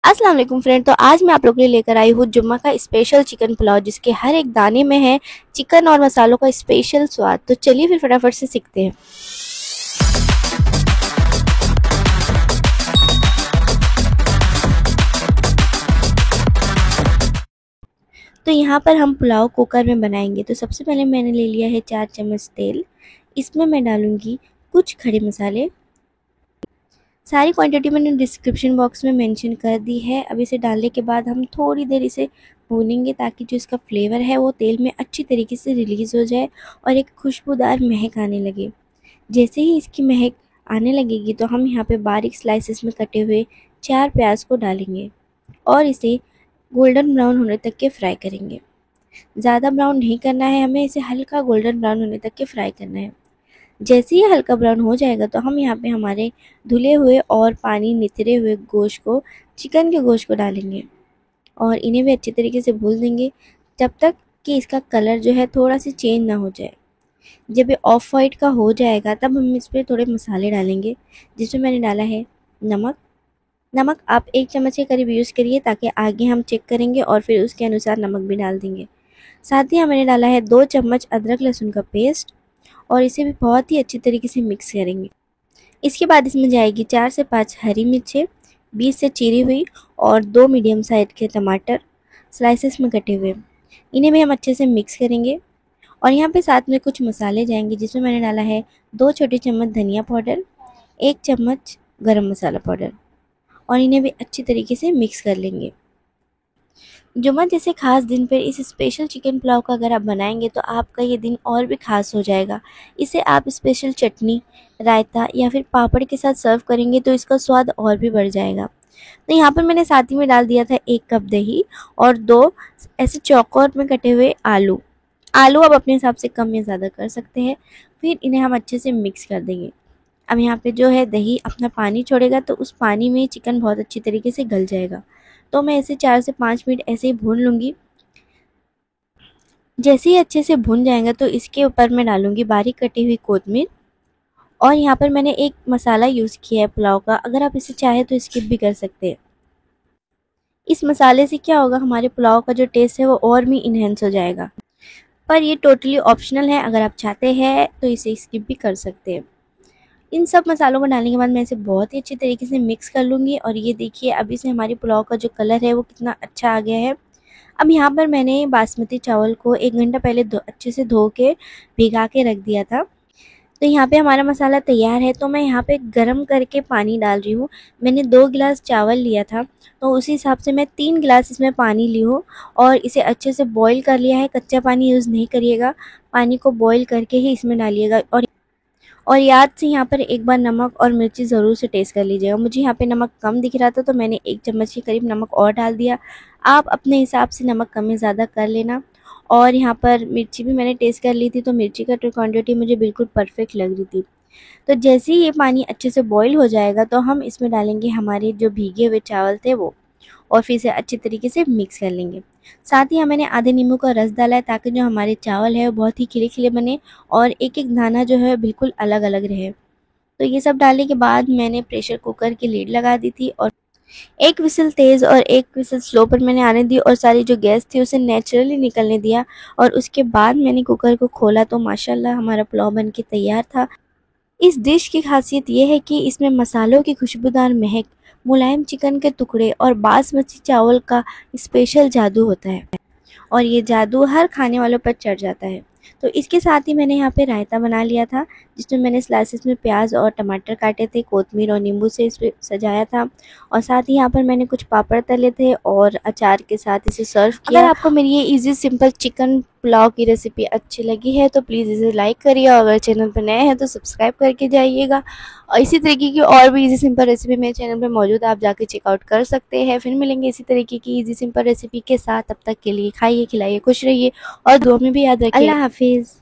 अस्सलाम वालेकुम फ्रेंड। तो आज मैं आप लोगों के लिए लेकर आई हूँ जुम्मा का स्पेशल चिकन पुलाव, जिसके हर एक दाने में है चिकन और मसालों का स्पेशल स्वाद। तो चलिए फिर फटाफट से सीखते हैं। तो यहाँ पर हम पुलाव कुकर में बनाएंगे। तो सबसे पहले मैंने ले लिया है 4 चम्मच तेल। इसमें मैं डालूंगी कुछ खड़े मसाले। सारी क्वांटिटी मैंने डिस्क्रिप्शन बॉक्स में मेंशन कर दी है। अब इसे डालने के बाद हम थोड़ी देर इसे भूनेंगे ताकि जो इसका फ्लेवर है वो तेल में अच्छी तरीके से रिलीज़ हो जाए और एक खुशबूदार महक आने लगे। जैसे ही इसकी महक आने लगेगी तो हम यहाँ पे बारीक स्लाइसेस में कटे हुए 4 प्याज को डालेंगे और इसे गोल्डन ब्राउन होने तक के फ्राई करेंगे। ज़्यादा ब्राउन नहीं करना है, हमें इसे हल्का गोल्डन ब्राउन होने तक के फ्राई करना है। जैसे ही हल्का ब्राउन हो जाएगा तो हम यहाँ पे हमारे धुले हुए और पानी निथरे हुए गोश्त को, चिकन के गोश्त को डालेंगे और इन्हें भी अच्छे तरीके से भून देंगे जब तक कि इसका कलर जो है थोड़ा सा चेंज ना हो जाए। जब ये ऑफ वाइट का हो जाएगा तब हम इस पर थोड़े मसाले डालेंगे, जिसमें मैंने डाला है नमक आप 1 चम्मच के करीब यूज़ करिए ताकि आगे हम चेक करेंगे और फिर उसके अनुसार नमक भी डाल देंगे। साथ ही मैंने डाला है 2 चम्मच अदरक लहसुन का पेस्ट और इसे भी बहुत ही अच्छी तरीके से मिक्स करेंगे। इसके बाद इसमें जाएगी 4 से 5 हरी मिर्चें बीच से चीरी हुई और 2 मीडियम साइज के टमाटर स्लाइसेस में कटे हुए। इन्हें भी हम अच्छे से मिक्स करेंगे और यहाँ पे साथ में कुछ मसाले जाएंगे, जिसमें मैंने डाला है 2 छोटे चम्मच धनिया पाउडर, 1 चम्मच गरम मसाला पाउडर और इन्हें भी अच्छी तरीके से मिक्स कर लेंगे। जुम्मा जैसे खास दिन पर इस स्पेशल चिकन पुलाव का अगर आप बनाएंगे तो आपका ये दिन और भी खास हो जाएगा। इसे आप स्पेशल चटनी, रायता या फिर पापड़ के साथ सर्व करेंगे तो इसका स्वाद और भी बढ़ जाएगा। तो यहाँ पर मैंने साथ ही में डाल दिया था 1 कप दही और 2 ऐसे चौकोर में कटे हुए आलू आप अपने हिसाब से कम या ज़्यादा कर सकते हैं। फिर इन्हें हम अच्छे से मिक्स कर देंगे। अब यहाँ पे जो है दही अपना पानी छोड़ेगा तो उस पानी में चिकन बहुत अच्छी तरीके से गल जाएगा। तो मैं इसे 4 से 5 मिनट ऐसे ही भून लूँगी। जैसे ही अच्छे से भुन जाएगा तो इसके ऊपर मैं डालूँगी बारीक कटी हुई कोतमीर और यहाँ पर मैंने एक मसाला यूज़ किया है पुलाव का। अगर आप इसे चाहे तो स्किप भी कर सकते हैं। इस मसाले से क्या होगा, हमारे पुलाव का जो टेस्ट है वो और भी इन्हेंस हो जाएगा, पर ये टोटली ऑप्शनल है। अगर आप चाहते हैं तो इसे स्किप भी कर सकते हैं। इन सब मसालों को डालने के बाद मैं इसे बहुत ही अच्छी तरीके से मिक्स कर लूँगी और ये देखिए अभी से हमारी पुलाव का जो कलर है वो कितना अच्छा आ गया है। अब यहाँ पर मैंने बासमती चावल को 1 घंटा पहले अच्छे से धो के भिगा के रख दिया था। तो यहाँ पे हमारा मसाला तैयार है। तो मैं यहाँ पे गरम करके पानी डाल रही हूँ। मैंने 2 गिलास चावल लिया था तो उसी हिसाब से मैं 3 गिलास इसमें पानी ली हूँ और इसे अच्छे से बॉईल कर लिया है। कच्चा पानी यूज़ नहीं करिएगा, पानी को बॉईल करके ही इसमें डालिएगा। और याद से यहाँ पर एक बार नमक और मिर्ची ज़रूर से टेस्ट कर लीजिएगा। मुझे यहाँ पे नमक कम दिख रहा था तो मैंने 1 चम्मच के करीब नमक और डाल दिया। आप अपने हिसाब से नमक कम या ज़्यादा कर लेना। और यहाँ पर मिर्ची भी मैंने टेस्ट कर ली थी तो मिर्ची का क्वांटिटी मुझे बिल्कुल परफेक्ट लग रही थी। तो जैसे ही ये पानी अच्छे से बॉईल हो जाएगा तो हम इसमें डालेंगे हमारे जो भीगे हुए चावल थे वो और फिर से अच्छी तरीके से मिक्स कर लेंगे। साथ ही मैंने आधे नींबू का रस डाला है ताकि जो हमारे चावल है वो बहुत ही खिले खिले बने और एक एक दाना जो है बिल्कुल अलग अलग रहे। तो ये सब डालने के बाद मैंने प्रेशर कुकर की लीड लगा दी थी और 1 विसल तेज़ और 1 विसल स्लो पर मैंने आने दी और सारी जो गैस थी उसे नेचुरली निकलने दिया। और उसके बाद मैंने कुकर को खोला तो माशाल्लाह हमारा पुलाव बन के तैयार था। इस डिश की खासियत ये है कि इसमें मसालों की खुशबूदार महक, मुलायम चिकन के टुकड़े और बासमती चावल का स्पेशल जादू होता है और ये जादू हर खाने वालों पर चढ़ जाता है। तो इसके साथ ही मैंने यहाँ पे रायता बना लिया था, जिसमें मैंने स्लाइसेस में प्याज और टमाटर काटे थे, कोतमीर और नींबू से इस पर सजाया था और साथ ही यहाँ पर मैंने कुछ पापड़ तले थे और अचार के साथ इसे सर्व किया। अगर आपको मेरी ये इजी सिंपल चिकन पुलाव की रेसिपी अच्छी लगी है तो प्लीज़ इसे लाइक करिए और अगर चैनल पर नए हैं तो सब्सक्राइब करके जाइएगा। और इसी तरीके की और भी इजी सिंपल रेसिपी मेरे चैनल पर मौजूद है, आप जाके चेकआउट कर सकते हैं। फिर मिलेंगे इसी तरीके की इजी सिंपल रेसिपी के साथ। तब तक के लिए खाइए, खिलाइए, खुश रहिए और दुआ में भी याद रखिए। अल्लाह हाफिज़।